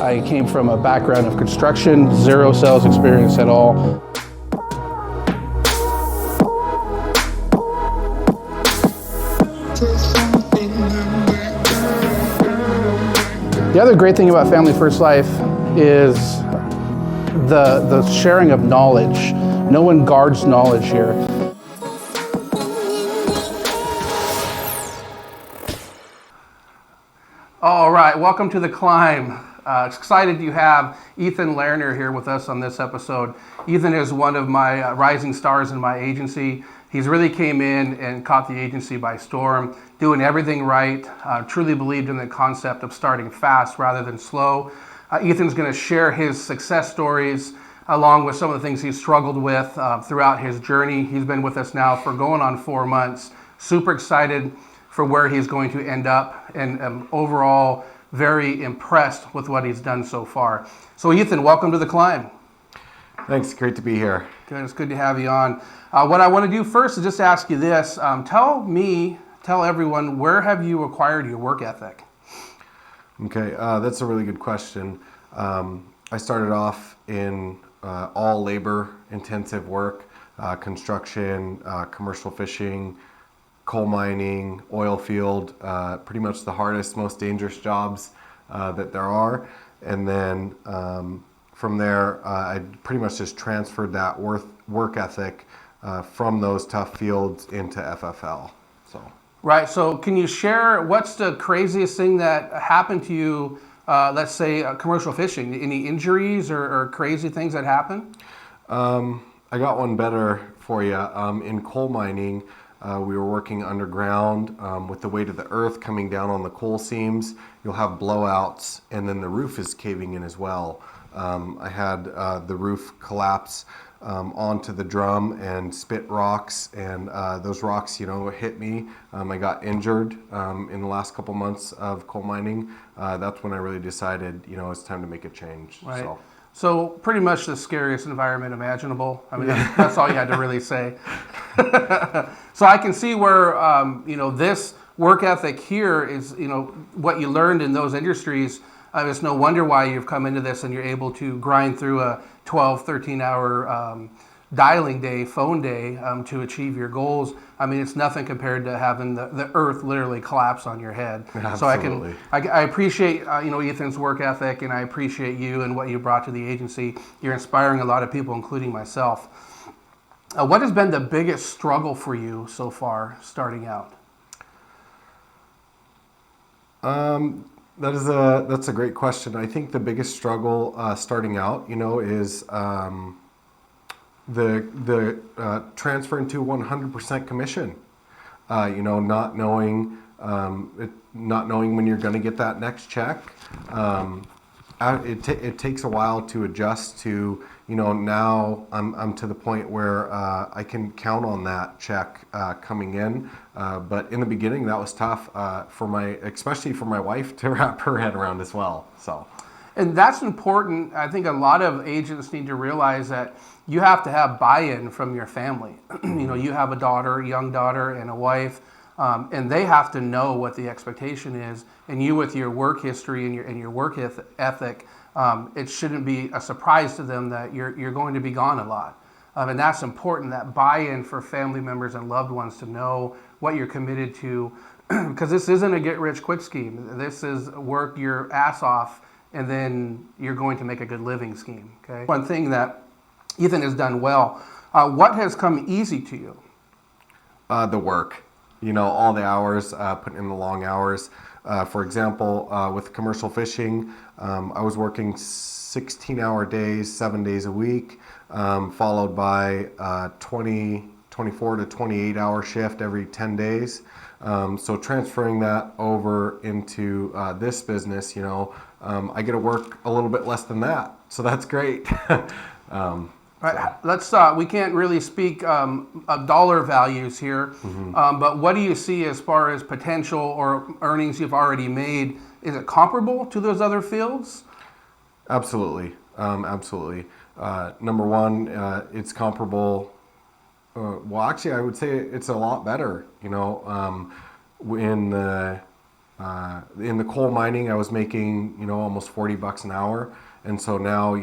I came from a background of construction, zero sales experience at all. The other great thing about Family First Life is the sharing of knowledge. No one guards knowledge here. All right, welcome to The Climb. Excited you have Ethan Lehner here with us on this episode. Ethan is one of my rising stars in my agency. He's really came in and caught the agency by storm, doing everything right, truly believed in the concept of starting fast rather than slow. Ethan's going to share his success stories along with some of the things he's struggled with throughout his journey. He's been with us now for going on 4 months. Super excited for where he's going to end up, and overall very impressed with what he's done so far. So Ethan, welcome to The Climb. Thanks, great to be here. Good, it's good to have you on. What I want to do first is just ask you this. Tell everyone, where have you acquired your work ethic? Okay, that's a really good question. I started off in all labor intensive work, construction, commercial fishing, coal mining, oil field, pretty much the hardest, most dangerous jobs that there are. And then from there, I pretty much just transferred that work ethic from those tough fields into FFL. Right, so can you share what's the craziest thing that happened to you, let's say commercial fishing? Any injuries or crazy things that happened? I got one better for you. In coal mining, we were working underground with the weight of the earth coming down on the coal seams. You'll have blowouts, and then the roof is caving in as well. I had the roof collapse onto the drum and spit rocks, and those rocks, hit me. I got injured in the last couple months of coal mining. That's when I really decided, it's time to make a change. Right. So pretty much the scariest environment imaginable. I mean, that's all you had to really say. So I can see where, this work ethic here is, what you learned in those industries. It's no wonder why you've come into this and you're able to grind through a 12, 13-hour dialing day, phone day to achieve your goals. I mean, it's nothing compared to having the earth literally collapse on your head. Absolutely. So I appreciate, Ethan's work ethic, and I appreciate you and what you brought to the agency. You're inspiring a lot of people, including myself. What has been the biggest struggle for you so far starting out? That's a great question. I think the biggest struggle starting out, is the transferring to 100% commission. Not knowing when you're going to get that next check. It takes a while to adjust to. Now I'm to the point where I can count on that check coming in. But in the beginning, that was tough especially for my wife to wrap her head around as well. And that's important. I think a lot of agents need to realize that you have to have buy-in from your family. You have a young daughter, and a wife, and they have to know what the expectation is. And you, with your work history and your work ethic, it shouldn't be a surprise to them that you're going to be gone a lot. And that's important, that buy-in for family members and loved ones to know what you're committed to, because this isn't a get-rich-quick scheme. This is work your ass off, and then you're going to make a good living scheme. Okay. One thing that Ethan has done well, what has come easy to you? The work, all the hours, putting in the long hours. For example, with commercial fishing, I was working 16-hour days, 7 days a week, followed by 24 to 28-hour shift every 10 days. So transferring that over into this business, I get to work a little bit less than that. So that's great. Right. Let's. We can't really speak of dollar values here, but what do you see as far as potential or earnings you've already made? Is it comparable to those other fields? Absolutely. Absolutely. Number one, it's comparable. Well, actually, I would say it's a lot better. In the in the coal mining, I was making, almost $40 an hour. And so now,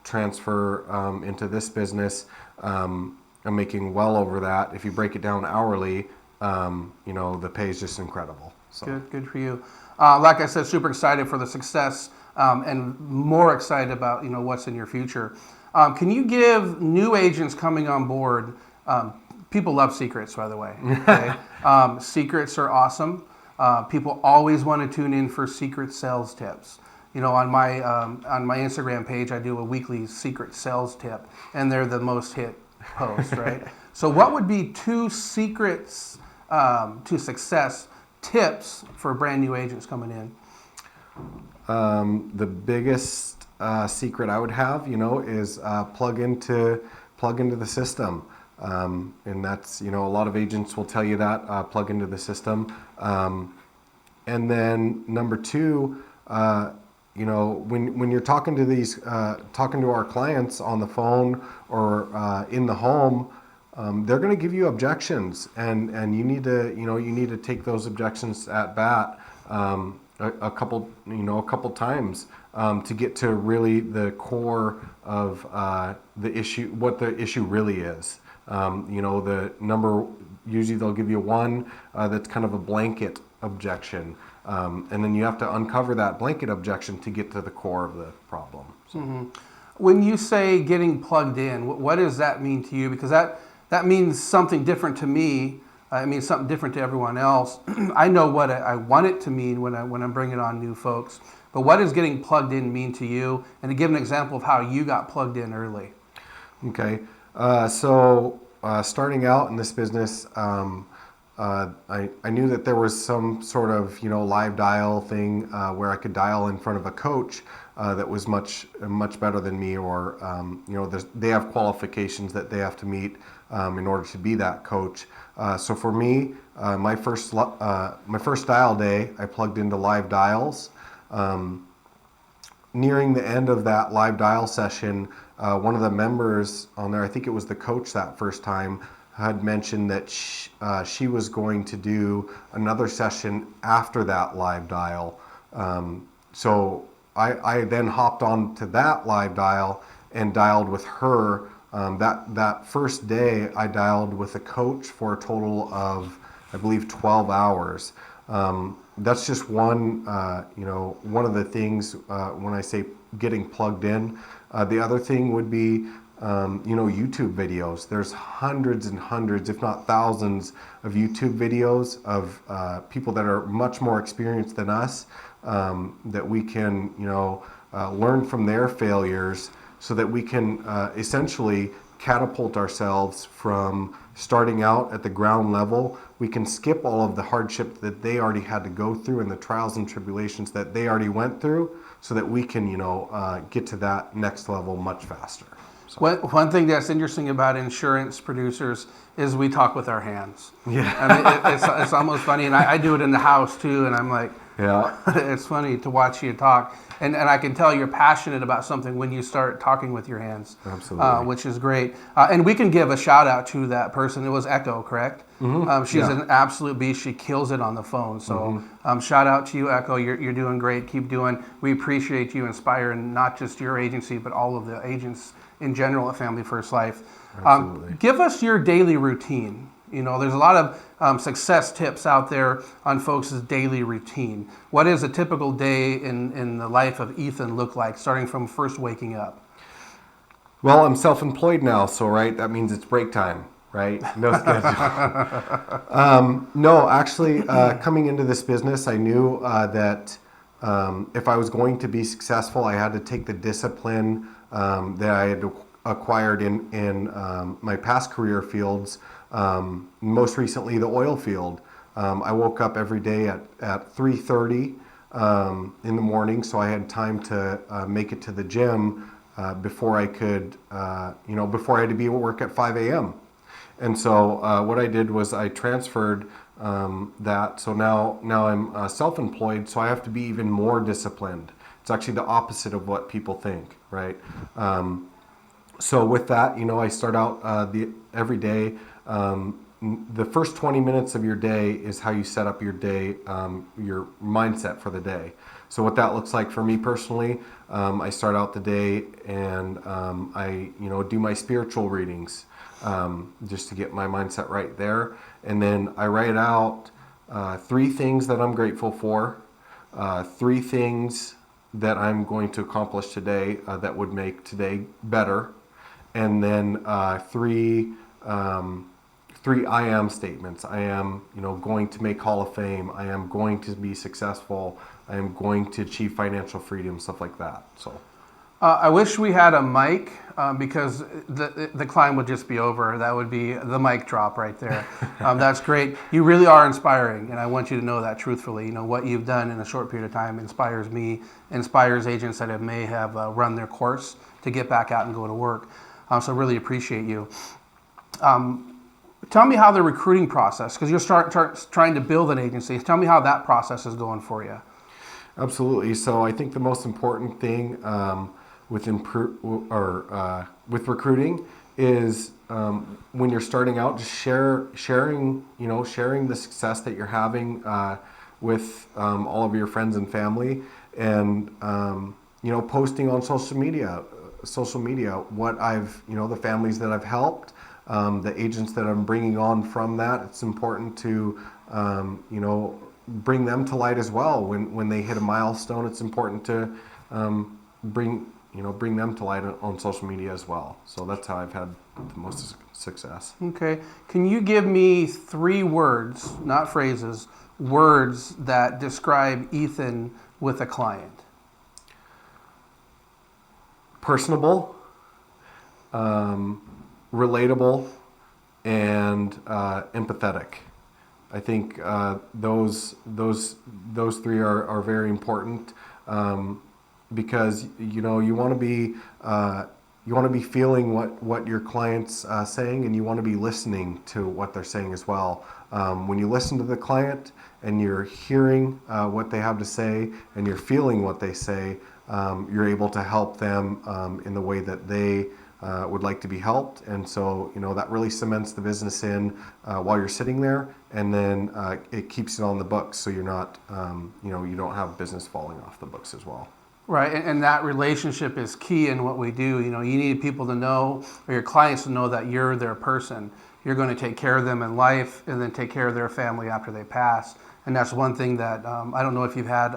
transfer into this business, I'm making well over that. If you break it down hourly, the pay is just incredible. So. Good for you. Like I said, super excited for the success and more excited about what's in your future. Can you give new agents coming on board? People love secrets, by the way. Okay? Secrets are awesome. People always want to tune in for secret sales tips. On my Instagram page, I do a weekly secret sales tip, and they're the most hit posts, right? So, what would be 2 secrets to success tips for brand new agents coming in? The biggest secret I would have, is plug into the system. And that's, a lot of agents will tell you that, plug into the system. And then number 2, when you're talking to our clients on the phone or in the home, they're going to give you objections, and you need to take those objections at bat a couple times to get to really the core of the issue, what the issue really is. The number, usually they'll give you one that's kind of a blanket objection, and then you have to uncover that blanket objection to get to the core of the problem. So. Mm-hmm. When you say getting plugged in, what does that mean to you? Because that means something different to me. It means something different to everyone else. I know what I want it to mean when I'm bringing on new folks. But what does getting plugged in mean to you? And to give an example of how you got plugged in early. Okay. So starting out in this business, I knew that there was some sort of live dial thing where I could dial in front of a coach that was much better than me, or they have qualifications that they have to meet in order to be that coach. So for me, my first dial day, I plugged into live dials. Nearing the end of that live dial session, one of the members on there, I think it was the coach that first time, had mentioned that she was going to do another session after that live dial. So I then hopped on to that live dial and dialed with her. That first day, I dialed with a coach for a total of, I believe, 12 hours. That's just one of the things when I say getting plugged in. The other thing would be, YouTube videos. There's hundreds and hundreds, if not thousands, of YouTube videos of people that are much more experienced than us, that we can, learn from their failures, so that we can essentially catapult ourselves from starting out at the ground level. We can skip all of the hardship that they already had to go through and the trials and tribulations that they already went through, so that we can, get to that next level much faster. So. One thing that's interesting about insurance producers is we talk with our hands. Yeah. I mean, it's almost funny, and I do it in the house too, and I'm like, yeah, it's funny to watch you talk. And I can tell you're passionate about something when you start talking with your hands. Absolutely. Which is great. And we can give a shout out to that person. It was Echo, correct? Mm-hmm. She's an absolute beast. She kills it on the phone. So shout out to you, Echo. You're doing great. Keep doing. We appreciate you inspiring not just your agency, but all of the agents in general at Family First Life. Absolutely. Give us your daily routine. There's a lot of success tips out there on folks' daily routine. What does a typical day in the life of Ethan look like, starting from first waking up? Well, I'm self-employed now, so that means it's break time, right? No schedule. No, actually, coming into this business, I knew that if I was going to be successful, I had to take the discipline that I had acquired in my past career fields. Most recently, the oil field. I woke up every day at 3:30 in the morning, so I had time to make it to the gym before I could, before I had to be at work at 5 a.m. And so what I did was I transferred that. So now I'm self-employed, so I have to be even more disciplined. It's actually the opposite of what people think, right? So with that, I start out every day the first 20 minutes of your day is how you set up your day, your mindset for the day. So what that looks like for me personally, I start out the day and I do my spiritual readings just to get my mindset right there. And then I write out 3 things that I'm grateful for, 3 things that I'm going to accomplish today that would make today better, and then 3 I am statements. I am, going to make Hall of Fame. I am going to be successful. I am going to achieve financial freedom, stuff like that. So, I wish we had a mic because the climb would just be over. That would be the mic drop right there. That's great. You really are inspiring, and I want you to know that truthfully. What you've done in a short period of time inspires me, inspires agents that may have run their course to get back out and go to work. So really appreciate you. Tell me how the recruiting process, because you're trying to build an agency. Tell me how that process is going for you. Absolutely. So I think the most important thing with recruiting is when you're starting out, just sharing the success that you're having with all of your friends and family, and posting on social media what I've the families that I've helped. The agents that I'm bringing on from that, it's important to, bring them to light as well. When they hit a milestone, it's important to bring them to light on social media as well. So that's how I've had the most success. Okay. Can you give me 3 words, not phrases, words that describe Ethan with a client? Personable, relatable, and empathetic. I think those 3 are very important because you want to be feeling what your client's saying, and you want to be listening to what they're saying as well. When you listen to the client and you're hearing what they have to say and you're feeling what they say, you're able to help them in the way that they would like to be helped. And so that really cements the business in while you're sitting there, and then it keeps it on the books, so you're not you don't have business falling off the books as well. Right, and that relationship is key in what we do. You need people to know, or your clients to know, that you're their person. You're going to take care of them in life and then take care of their family after they pass. And that's one thing that I don't know if you've had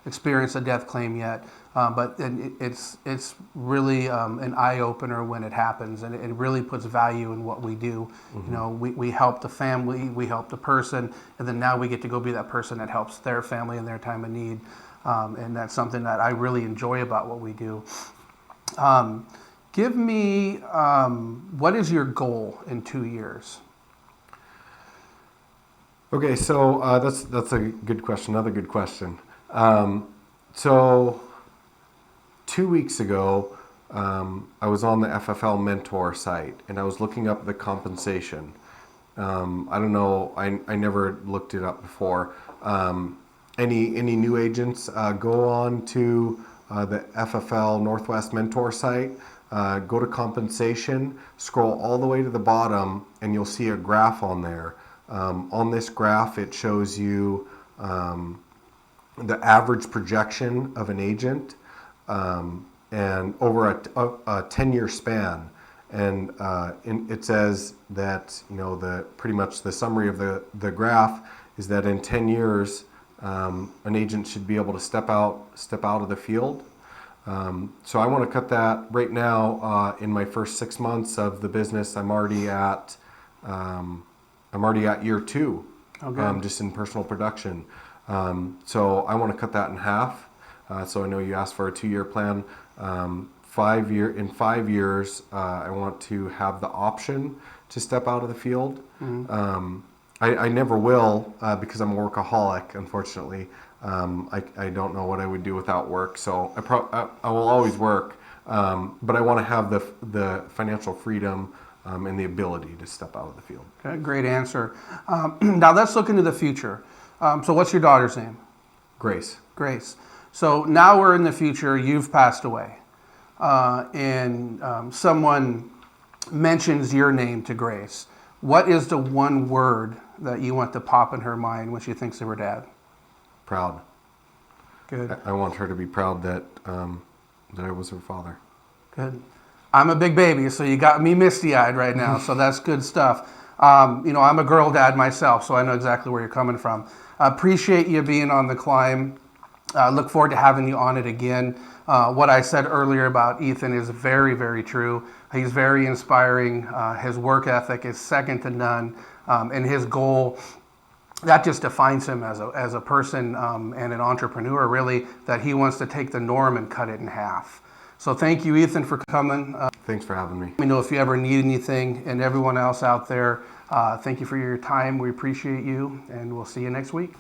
experienced a death claim yet, but it's really an eye-opener when it happens, and it really puts value in what we do. Mm-hmm. We help the family, we help the person, and then now we get to go be that person that helps their family in their time of need. And that's something that I really enjoy about what we do. Give me, what is your goal in 2 years? Okay, so that's a good question. Another good question. So 2 weeks ago, I was on the FFL mentor site, and I was looking up the compensation. I don't know. I never looked it up before. Any new agents, go on to the FFL Northwest Mentor site, go to compensation, scroll all the way to the bottom, and you'll see a graph on there. On this graph, it shows you the average projection of an agent and over a 10-year span. And it says that pretty much the summary of the graph is that in 10 years, an agent should be able to step out of the field. So I want to cut that right now. In my first 6 months of the business, I'm already at year 2, okay. Just in personal production. So I want to cut that in half. So I know you asked for a 2-year plan. In 5 years, I want to have the option to step out of the field. Mm-hmm. I never will because I'm a workaholic, unfortunately. I don't know what I would do without work, so I will always work, but I want to have the financial freedom and the ability to step out of the field. Okay, great answer. Now let's look into the future. So what's your daughter's name? Grace. Grace. So now we're in the future. You've passed away, and someone mentions your name to Grace. what is the one word that you want to pop in her mind when she thinks of her dad? Proud. Good. I want her to be proud that that I was her father. Good. I'm a big baby, so you got me misty-eyed right now, so that's good stuff. I'm a girl dad myself, so I know exactly where you're coming from. Appreciate you being on the climb. Look forward to having you on it again. What I said earlier about Ethan is very, very true. He's very inspiring. His work ethic is second to none, and his goal, that just defines him as a person and an entrepreneur, really, that he wants to take the norm and cut it in half. So thank you, Ethan, for coming. Thanks for having me. Let me know if you ever need anything, and everyone else out there, thank you for your time. We appreciate you, and we'll see you next week.